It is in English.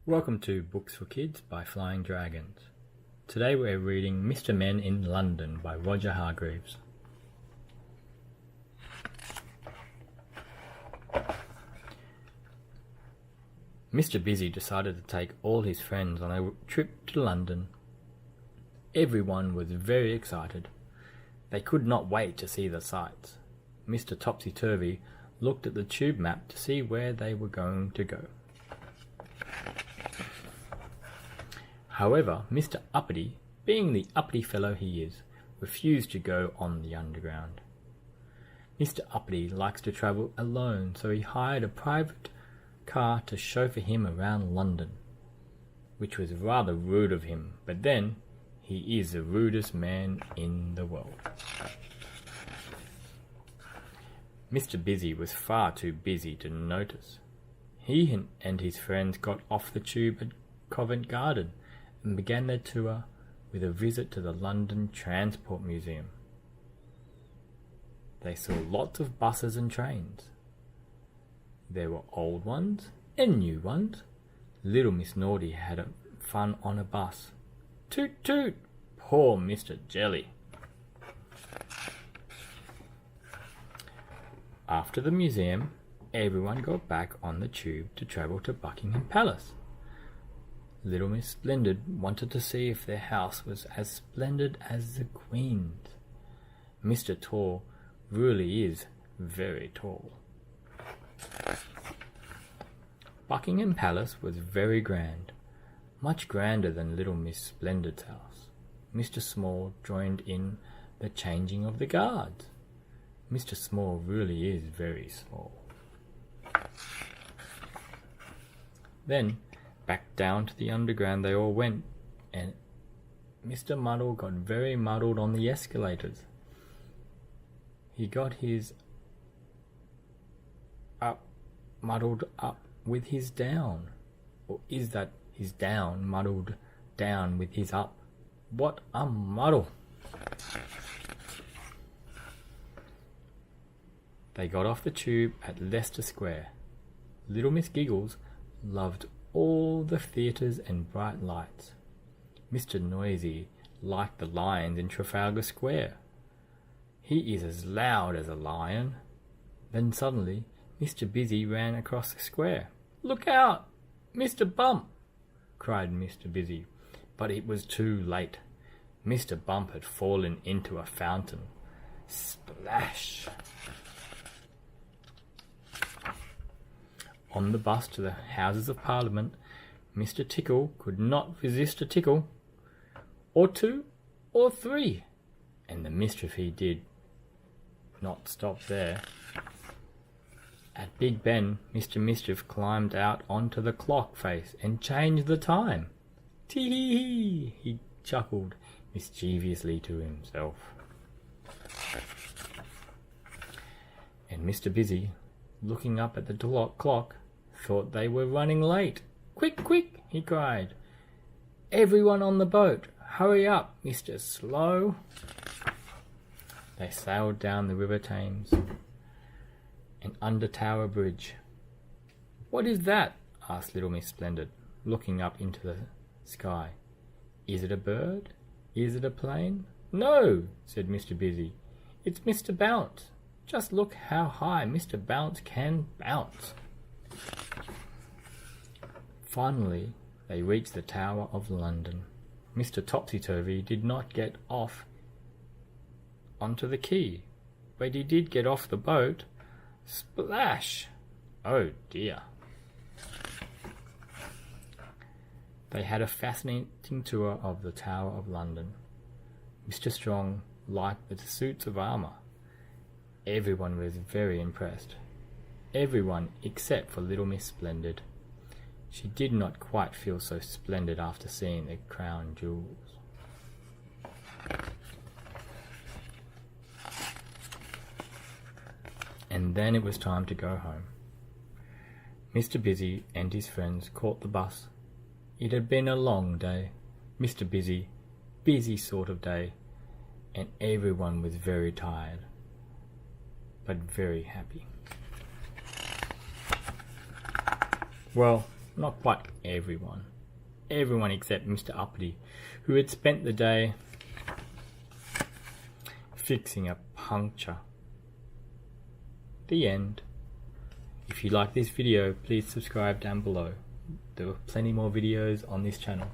Welcome to Books for Kids by Flying Dragons. Today we're reading Mr. Men in London by Roger Hargreaves. Mr. Busy decided to take all his friends on a trip to London. Everyone was very excited. They could not wait to see the sights. Mr. Topsy-Turvy looked at the tube map to see where they were going to go. However, Mr. Uppity, being the uppity fellow he is, refused to go on the underground. Mr. Uppity likes to travel alone, so he hired a private car to chauffeur him around London, which was rather rude of him, but then, he is the rudest man in the world. Mr. Busy was far too busy to notice. He and his friends got off the tube at Covent Garden and began their tour with a visit to the London Transport Museum. They saw lots of buses and trains. There were old ones and new ones. Little Miss Naughty had fun on a bus. Toot toot! Poor Mr. Jelly. After the museum, everyone got back on the tube to travel to Buckingham Palace. Little Miss Splendid wanted to see if their house was as splendid as the Queen's. Mr. Tall really is very tall. Buckingham Palace was very grand, much grander than Little Miss Splendid's house. Mr. Small joined in the changing of the guards. Mr. Small really is very small. Then, back down to the underground they all went, and Mr. Muddle got very muddled on the escalators. He got his up muddled up with his down. Or is that his down muddled down with his up? What a muddle! They got off the tube at Leicester Square. Little Miss Giggles loved all the theatres and bright lights. Mr. Noisy liked the lions in Trafalgar Square. He is as loud as a lion. Then suddenly Mr. Busy ran across the square. "Look out, Mr. Bump!" cried Mr. Busy, but it was too late. Mr. Bump had fallen into a fountain. Splash! On the bus to the Houses of Parliament, Mr. Tickle could not resist a tickle, or two, or three, and the mischief he did not stop there. At Big Ben, Mr. Mischief climbed out onto the clock face and changed the time. Tee-hee-hee, he chuckled mischievously to himself. And Mr. Busy, looking up at the clock, thought they were running late. "Quick, quick!" he cried. "Everyone on the boat! Hurry up, Mr. Slow!" They sailed down the River Thames and under Tower Bridge. "What is that?" asked Little Miss Splendid, looking up into the sky. "Is it a bird? Is it a plane?" "No," said Mr. Busy. "It's Mr. Bounce. Just look how high Mr. Bounce can bounce." Finally, they reached the Tower of London. Mr. Topsy-Turvy did not get off onto the quay, but he did get off the boat. Splash! Oh dear. They had a fascinating tour of the Tower of London. Mr. Strong liked the suits of armour. Everyone was very impressed. Everyone except for Little Miss Splendid. She did not quite feel so splendid after seeing the crown jewels. And then it was time to go home. Mr. Busy and his friends caught the bus. It had been a long day. Mr. Busy, busy sort of day, and everyone was very tired, but very happy. Well, not quite everyone. Everyone except Mr Uppity, who had spent the day fixing a puncture. The end. If you like this video, please subscribe down below. There are plenty more videos on this channel.